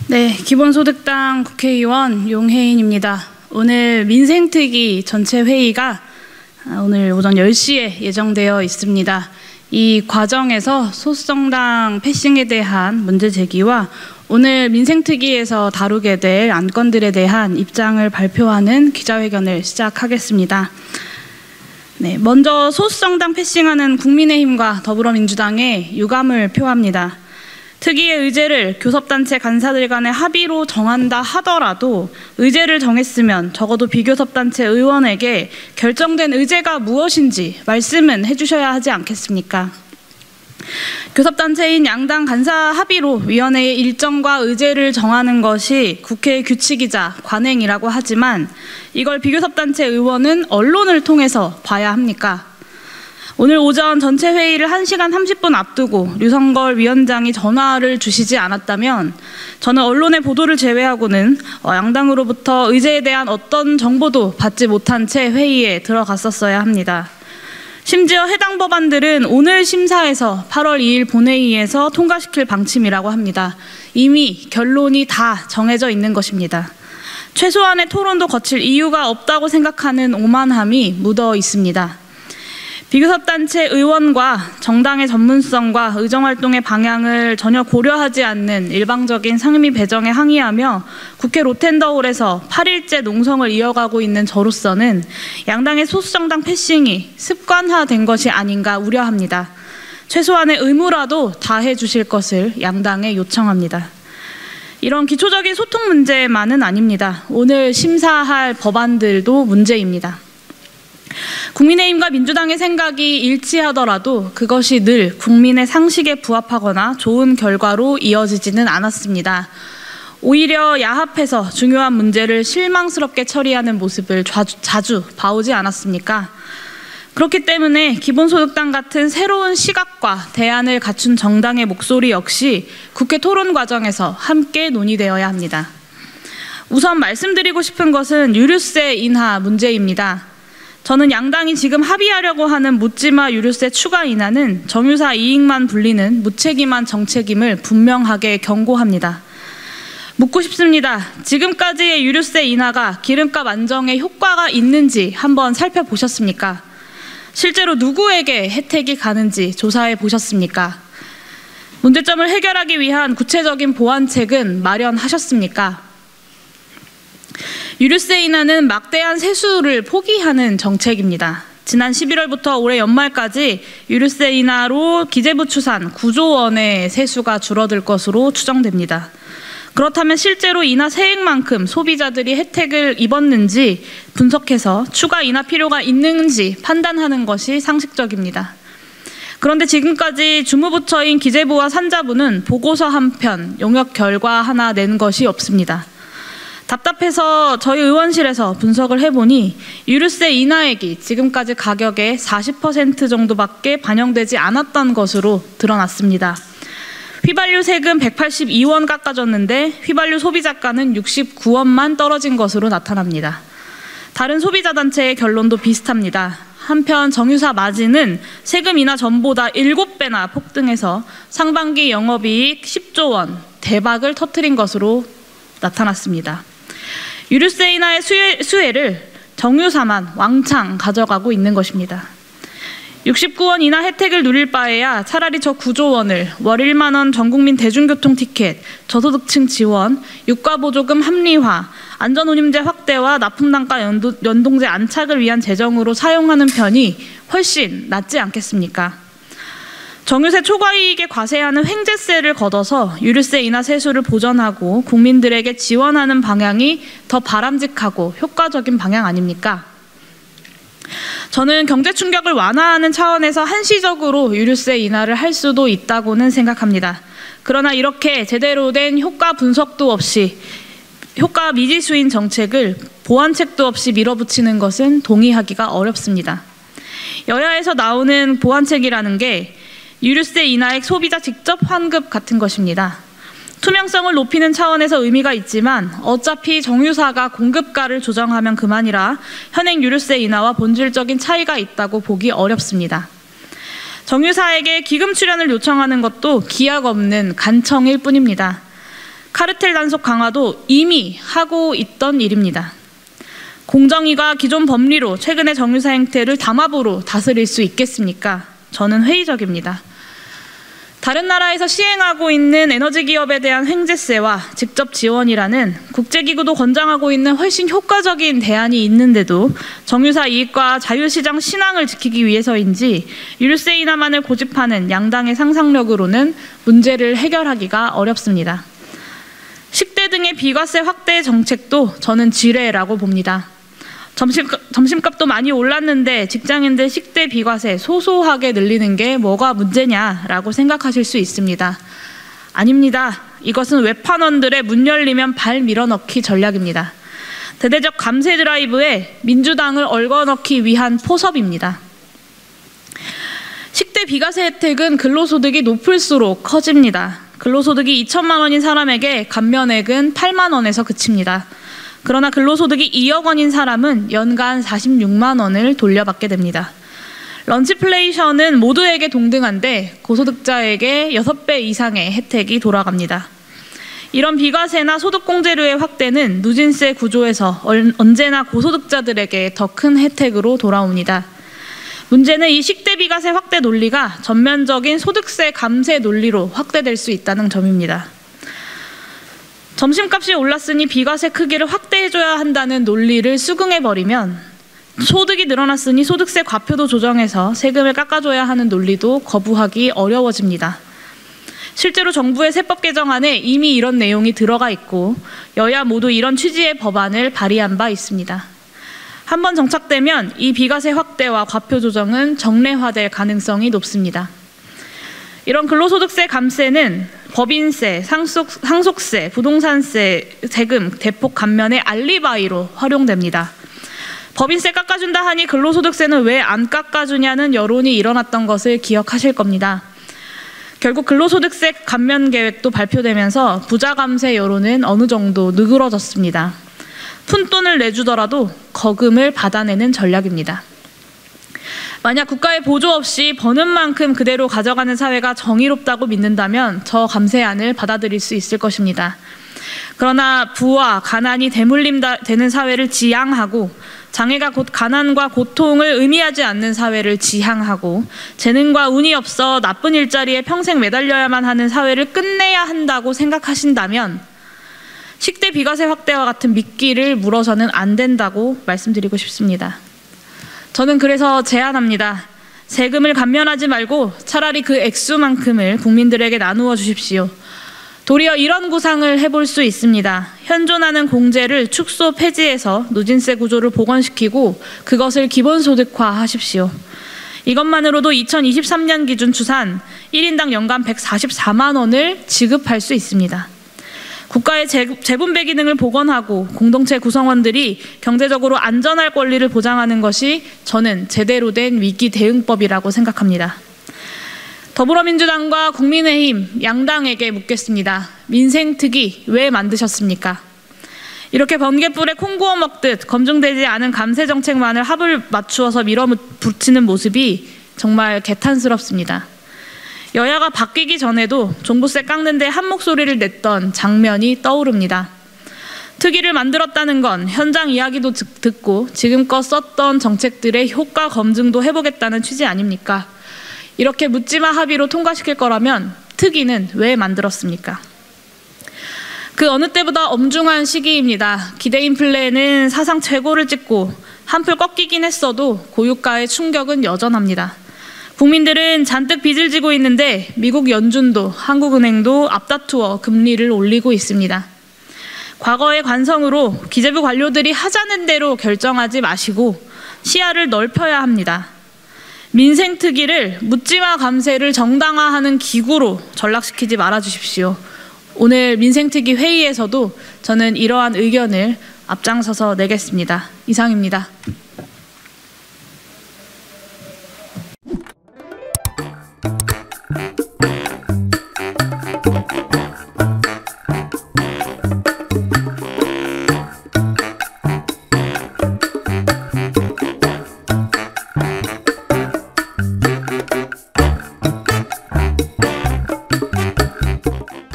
네, 기본소득당 국회의원 용혜인입니다. 오늘 민생특위 전체 회의가 오늘 오전 10시에 예정되어 있습니다. 이 과정에서 소수정당 패싱에 대한 문제 제기와 오늘 민생특위에서 다루게 될 안건들에 대한 입장을 발표하는 기자회견을 시작하겠습니다. 네, 먼저 소수정당 패싱하는 국민의힘과 더불어민주당에 유감을 표합니다. 특위의 의제를 교섭단체 간사들 간의 합의로 정한다 하더라도 의제를 정했으면 적어도 비교섭단체 의원에게 결정된 의제가 무엇인지 말씀은 해주셔야 하지 않겠습니까? 교섭단체인 양당 간사 합의로 위원회의 일정과 의제를 정하는 것이 국회의 규칙이자 관행이라고 하지만 이걸 비교섭단체 의원은 언론을 통해서 봐야 합니까? 오늘 오전 전체 회의를 1시간 30분 앞두고 류성걸 위원장이 전화를 주시지 않았다면 저는 언론의 보도를 제외하고는 양당으로부터 의제에 대한 어떤 정보도 받지 못한 채 회의에 들어갔었어야 합니다. 심지어 해당 법안들은 오늘 심사에서 8월 2일 본회의에서 통과시킬 방침이라고 합니다. 이미 결론이 다 정해져 있는 것입니다. 최소한의 토론도 거칠 이유가 없다고 생각하는 오만함이 묻어 있습니다. 비교섭단체 의원과 정당의 전문성과 의정활동의 방향을 전혀 고려하지 않는 일방적인 상임위 배정에 항의하며 국회 로텐더홀에서 8일째 농성을 이어가고 있는 저로서는 양당의 소수정당 패싱이 습관화된 것이 아닌가 우려합니다. 최소한의 의무라도 다해 주실 것을 양당에 요청합니다. 이런 기초적인 소통 문제만은 아닙니다. 오늘 심사할 법안들도 문제입니다. 국민의힘과 민주당의 생각이 일치하더라도 그것이 늘 국민의 상식에 부합하거나 좋은 결과로 이어지지는 않았습니다. 오히려 야합해서 중요한 문제를 실망스럽게 처리하는 모습을 자주 봐오지 않았습니까? 그렇기 때문에 기본소득당 같은 새로운 시각과 대안을 갖춘 정당의 목소리 역시 국회 토론 과정에서 함께 논의되어야 합니다. 우선 말씀드리고 싶은 것은 유류세 인하 문제입니다. 저는 양당이 지금 합의하려고 하는 묻지마 유류세 추가 인하는 정유사 이익만 불리는 무책임한 정책임을 분명하게 경고합니다. 묻고 싶습니다. 지금까지의 유류세 인하가 기름값 안정에 효과가 있는지 한번 살펴보셨습니까? 실제로 누구에게 혜택이 가는지 조사해 보셨습니까? 문제점을 해결하기 위한 구체적인 보완책은 마련하셨습니까? 유류세 인하는 막대한 세수를 포기하는 정책입니다. 지난 11월부터 올해 연말까지 유류세 인하로 기재부 추산 9조 원의 세수가 줄어들 것으로 추정됩니다. 그렇다면 실제로 인하 세액만큼 소비자들이 혜택을 입었는지 분석해서 추가 인하 필요가 있는지 판단하는 것이 상식적입니다. 그런데 지금까지 주무부처인 기재부와 산자부는 보고서 한 편, 용역 결과 하나 낸 것이 없습니다. 답답해서 저희 의원실에서 분석을 해보니 유류세 인하액이 지금까지 가격의 40% 정도밖에 반영되지 않았던 것으로 드러났습니다. 휘발유 세금 182원 깎아줬는데 휘발유 소비자가는 69원만 떨어진 것으로 나타납니다. 다른 소비자 단체의 결론도 비슷합니다. 한편 정유사 마진은 세금 인하 전보다 7배나 폭등해서 상반기 영업이익 10조 원 대박을 터뜨린 것으로 나타났습니다. 유류세 인하의 수혜를 정유사만 왕창 가져가고 있는 것입니다. 69원 이하 혜택을 누릴 바에야 차라리 저 9조 원을 월 1만 원 전국민 대중교통 티켓, 저소득층 지원, 유가보조금 합리화, 안전운임제 확대와 납품단가 연동제 안착을 위한 재정으로 사용하는 편이 훨씬 낫지 않겠습니까? 정유세 초과이익에 과세하는 횡재세를 걷어서 유류세 인하 세수를 보전하고 국민들에게 지원하는 방향이 더 바람직하고 효과적인 방향 아닙니까? 저는 경제 충격을 완화하는 차원에서 한시적으로 유류세 인하를 할 수도 있다고는 생각합니다. 그러나 이렇게 제대로 된 효과 분석도 없이 효과 미지수인 정책을 보완책도 없이 밀어붙이는 것은 동의하기가 어렵습니다. 여야에서 나오는 보완책이라는 게 유류세 인하액 소비자 직접 환급 같은 것입니다. 투명성을 높이는 차원에서 의미가 있지만 어차피 정유사가 공급가를 조정하면 그만이라 현행 유류세 인하와 본질적인 차이가 있다고 보기 어렵습니다. 정유사에게 기금 출연을 요청하는 것도 기약 없는 간청일 뿐입니다. 카르텔 단속 강화도 이미 하고 있던 일입니다. 공정위가 기존 법리로 최근의 정유사 행태를 담합으로 다스릴 수 있겠습니까? 저는 회의적입니다. 다른 나라에서 시행하고 있는 에너지 기업에 대한 횡재세와 직접 지원이라는 국제기구도 권장하고 있는 훨씬 효과적인 대안이 있는데도 정유사 이익과 자유시장 신앙을 지키기 위해서인지 유류세 인하만을 고집하는 양당의 상상력으로는 문제를 해결하기가 어렵습니다. 식대 등의 비과세 확대 정책도 저는 지뢰라고 봅니다. 점심값도 많이 올랐는데 직장인들 식대 비과세 소소하게 늘리는 게 뭐가 문제냐라고 생각하실 수 있습니다. 아닙니다. 이것은 외판원들의 문 열리면 발 밀어넣기 전략입니다. 대대적 감세 드라이브에 민주당을 얽어넣기 위한 포섭입니다. 식대 비과세 혜택은 근로소득이 높을수록 커집니다. 근로소득이 2천만 원인 사람에게 감면액은 8만 원에서 그칩니다. 그러나 근로소득이 2억 원인 사람은 연간 46만 원을 돌려받게 됩니다. 런치플레이션은 모두에게 동등한데 고소득자에게 6배 이상의 혜택이 돌아갑니다. 이런 비과세나 소득공제료의 확대는 누진세 구조에서 언제나 고소득자들에게 더 큰 혜택으로 돌아옵니다. 문제는 이 식대 비과세 확대 논리가 전면적인 소득세 감세 논리로 확대될 수 있다는 점입니다. 점심값이 올랐으니 비과세 크기를 확대해줘야 한다는 논리를 수긍해버리면 소득이 늘어났으니 소득세 과표도 조정해서 세금을 깎아줘야 하는 논리도 거부하기 어려워집니다. 실제로 정부의 세법 개정안에 이미 이런 내용이 들어가 있고 여야 모두 이런 취지의 법안을 발의한 바 있습니다. 한번 정착되면 이 비과세 확대와 과표 조정은 정례화될 가능성이 높습니다. 이런 근로소득세 감세는 법인세, 상속세, 부동산세, 세금 대폭 감면의 알리바이로 활용됩니다. 법인세 깎아준다 하니 근로소득세는 왜 안 깎아주냐는 여론이 일어났던 것을 기억하실 겁니다. 결국 근로소득세 감면 계획도 발표되면서 부자 감세 여론은 어느 정도 느그러졌습니다. 푼돈을 내주더라도 거금을 받아내는 전략입니다. 만약 국가의 보조 없이 버는 만큼 그대로 가져가는 사회가 정의롭다고 믿는다면 저 감세안을 받아들일 수 있을 것입니다. 그러나 부와 가난이 대물림되는 사회를 지향하고 장애가 곧 가난과 고통을 의미하지 않는 사회를 지향하고 재능과 운이 없어 나쁜 일자리에 평생 매달려야만 하는 사회를 끝내야 한다고 생각하신다면 식대 비과세 확대와 같은 미끼를 물어서는 안 된다고 말씀드리고 싶습니다. 저는 그래서 제안합니다. 세금을 감면하지 말고 차라리 그 액수만큼을 국민들에게 나누어 주십시오. 도리어 이런 구상을 해볼 수 있습니다. 현존하는 공제를 축소 폐지해서 누진세 구조를 복원시키고 그것을 기본소득화하십시오. 이것만으로도 2023년 기준 추산 1인당 연간 144만 원을 지급할 수 있습니다. 국가의 재분배 기능을 복원하고 공동체 구성원들이 경제적으로 안전할 권리를 보장하는 것이 저는 제대로 된 위기 대응법이라고 생각합니다. 더불어민주당과 국민의힘 양당에게 묻겠습니다. 민생특위 왜 만드셨습니까? 이렇게 번갯불에 콩 구워 먹듯 검증되지 않은 감세 정책만을 합을 맞추어서 밀어붙이는 모습이 정말 개탄스럽습니다. 여야가 바뀌기 전에도 종부세 깎는데 한 목소리를 냈던 장면이 떠오릅니다. 특위를 만들었다는 건 현장 이야기도 듣고 지금껏 썼던 정책들의 효과 검증도 해보겠다는 취지 아닙니까? 이렇게 묻지마 합의로 통과시킬 거라면 특위는 왜 만들었습니까? 그 어느 때보다 엄중한 시기입니다. 기대인 플랜은 사상 최고를 찍고 한풀 꺾이긴 했어도 고유가의 충격은 여전합니다. 국민들은 잔뜩 빚을 지고 있는데 미국 연준도 한국은행도 앞다투어 금리를 올리고 있습니다. 과거의 관성으로 기재부 관료들이 하자는 대로 결정하지 마시고 시야를 넓혀야 합니다. 민생특위를 묻지마 감세를 정당화하는 기구로 전락시키지 말아주십시오. 오늘 민생특위 회의에서도 저는 이러한 의견을 앞장서서 내겠습니다. 이상입니다.